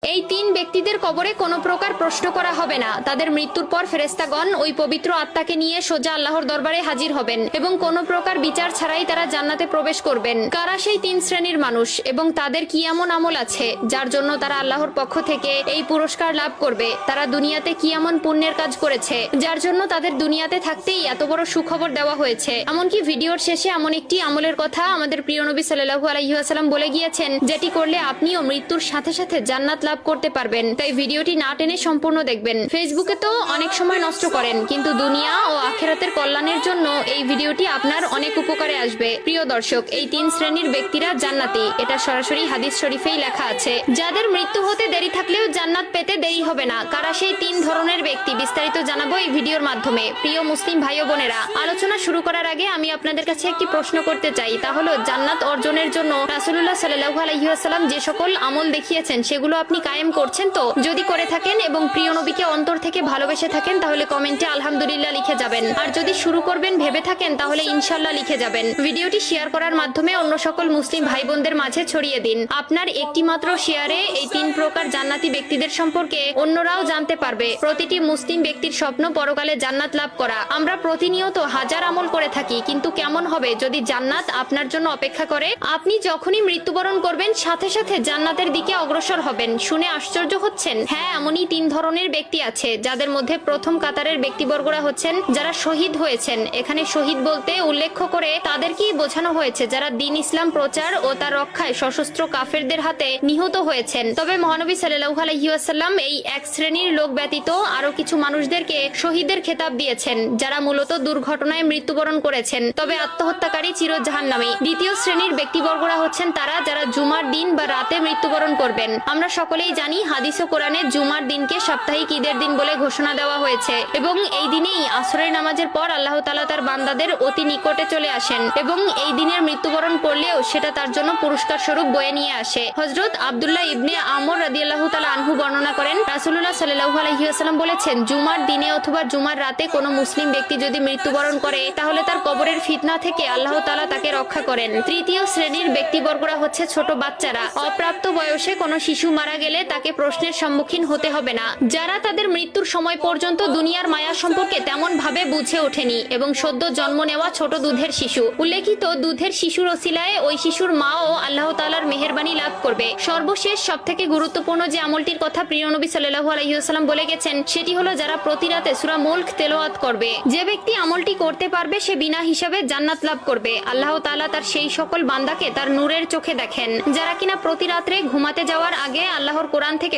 এই তিন ব্যক্তিদের কবরে কোনো প্রকার প্রশ্ন করা হবে না। তাদের মৃত্যুর পর ফেরেশতাগণ ওই পবিত্র আত্মাকে নিয়ে সোজা আল্লাহর দরবারে হাজির হবেন এবং কোনো প্রকার বিচার ছাড়াই তারা জান্নাতে প্রবেশ করবেন। কারা সেই তিন শ্রেণীর মানুষ এবং তাদের কি এমন আমল আছে যার জন্য তারা আল্লাহর পক্ষ থেকে এই পুরস্কার লাভ করবে? তারা দুনিয়াতে কি এমন পুণ্যের কাজ করেছে যার জন্য তাদের দুনিয়াতে থাকতেই এত বড় সুখবর দেওয়া হয়েছে? এমনকি ভিডিওর শেষে এমন একটি আমলের কথা আমাদের প্রিয় নবী সাল্লাল্লাহু আলাইহি ওয়াসাল্লাম বলে গিয়েছেন, যেটি করলে আপনিও মৃত্যুর সাথে সাথে জান্নাত লাভ করতে পারবেন। তাই ভিডিওটি না টেনে সম্পূর্ণ দেখবেন। ফেসবুকে তো অনেক সময় নষ্ট করেন, কিন্তু দুনিয়া ও আখিরাতের কল্যাণের জন্য এই ভিডিওটি আপনার অনেক উপকারে আসবে। প্রিয় দর্শক, এই তিন শ্রেণীর ব্যক্তিরা জান্নাতি, এটা সরাসরি হাদিস শরীফেই লেখা আছে। যাদের মৃত্যু হতে দেরি থাকলেও জান্নাত পেতে দেরি হবে না। কারা সেই তিন ধরনের ব্যক্তি বিস্তারিত জানাবো এই ভিডিওর মাধ্যমে। প্রিয় মুসলিম ভাই ও বোনেরা, আলোচনা শুরু করার আগে আমি আপনাদের কাছে একটি প্রশ্ন করতে চাই, তা হলো জান্নাত অর্জনের জন্য রাসূলুল্লাহ সাল্লাল্লাহু আলাইহি ওয়াসাল্লাম যে সকল আমল দেখিয়েছেন সেগুলো আপনি কায়েম করছেন তো? যদি করে থাকেন এবং প্রিয় নবীকে অন্তর থেকে ভালোবেসে থাকেন তাহলে কমেন্টে আলহামদুলিল্লাহ লিখে যাবেন। আর যদি শুরু করবেন ভেবে থাকেন তাহলে ইনশাআল্লাহ লিখে যাবেন। ভিডিওটি শেয়ার করার মাধ্যমে অন্য সকল মুসলিম ভাই বোনদের মাঝে ছড়িয়ে দিন। আপনার একটি মাত্র শেয়ারে এই তিন প্রকার জান্নাতি ব্যক্তিদের সম্পর্কে অন্যরাও জানতে পারবে। প্রতিটি মুসলিম ব্যক্তির স্বপ্ন পরকালে জান্নাত লাভ করা। আমরা প্রতিনিয়ত হাজার আমল করে থাকি, কিন্তু কেমন হবে যদি জান্নাত আপনার জন্য অপেক্ষা করে? আপনি যখনই মৃত্যুবরণ করবেন সাথে সাথে জান্নাতের দিকে অগ্রসর হবেন। শুনে আশ্চর্য হচ্ছেন? হ্যাঁ, এমনই তিন ধরনের ব্যক্তি আছে, যাদের মধ্যে প্রথম কাতারের ব্যক্তিবর্গরা হচ্ছেন যারা শহীদ হয়েছেন। এখানে শহীদ বলতে উল্লেখ করে তাদেরকেই বোঝানো হয়েছে যারা দ্বীন ইসলাম প্রচার ও তার রক্ষায় সশস্ত্র কাফেরদের হাতে নিহত হয়েছেন। তবে মহানবী সাল্লাল্লাহু আলাইহি ওয়াসাল্লাম এই এক শ্রেণীর লোক ব্যতীত আরো কিছু মানুষদেরকে শহীদের খেতাব দিয়েছেন, যারা মূলত দুর্ঘটনায় মৃত্যুবরণ করেছেন, তবে আত্মহত্যাকারী চির জাহান্নামী। দ্বিতীয় শ্রেণীর ব্যক্তিবর্গরা হচ্ছেন তারা যারা জুমার দিন বা রাতে মৃত্যুবরণ করবেন। আমরা সকলেই জানি হাদিস ও কোরআনে জুমার দিনকে সাপ্তাহিক ঈদের দিন বলে ঘোষণা দেওয়া হয়েছে এবং এই দিনেই আসরের নামাজের পর আল্লাহ তাআলা তার বান্দাদের অতি নিকটে চলে আসেন এবং এই দিনের মৃত্যুবরণ করলেও সেটা তার জন্য পুরস্কার স্বরূপ বয়ে নিয়ে আসে। হযরত আব্দুল্লাহ ইবনে আমর রাদিয়াল্লাহু তাআলা আনহু বর্ণনা করেন, রাসূলুল্লাহ সাল্লাল্লাহু আলাইহি ওয়াসাল্লাম বলেছেন, জুমার দিনে অথবা জুমার রাতে কোনো মুসলিম ব্যক্তি যদি মৃত্যুবরণ করে তাহলে তার কবরের ফিতনা থেকে আল্লাহ তাআলা তাকে রক্ষা করেন। তৃতীয় শ্রেণীর ব্যক্তিবর্গরা হচ্ছে ছোট বাচ্চারা। অপ্রাপ্ত বয়সে কোনো শিশু মারা গেলে তাকে প্রশ্নের সম্মুখীন হতে হবে না, যারা তাদের মৃত্যুর সময় পর্যন্ত দুনিয়ার মায়া সম্পর্কে তেমন ভাবে বুঝে ওঠেনি এবং সদ্য জন্ম নেওয়া ছোট দুধের শিশু। উল্লেখিত দুধের শিশুর ওসিলায় ওই শিশুর মা ও আল্লাহ তাআলার মেহেরবানি লাভ করবে। সর্বশেষ সবথেকে গুরুত্বপূর্ণ যে আমলটির কথা প্রিয় নবী সাল্লাল্লাহু আলাইহি ওয়াসাল্লাম বলে গেছেন সেটি হলো যারা প্রতি রাতে সূরা মুলক তেলাওয়াত করবে। যে ব্যক্তি আমলটি করতে পারবে সে বিনা হিসাবে জান্নাত লাভ করবে। আল্লাহ তাআলা তার সেই সকল বান্দাকে তার নূরের চোখে দেখেন যারা কিনা প্রতি রাত্রে ঘুমাতে যাওয়ার আগে আল্লাহর কোরআন থেকে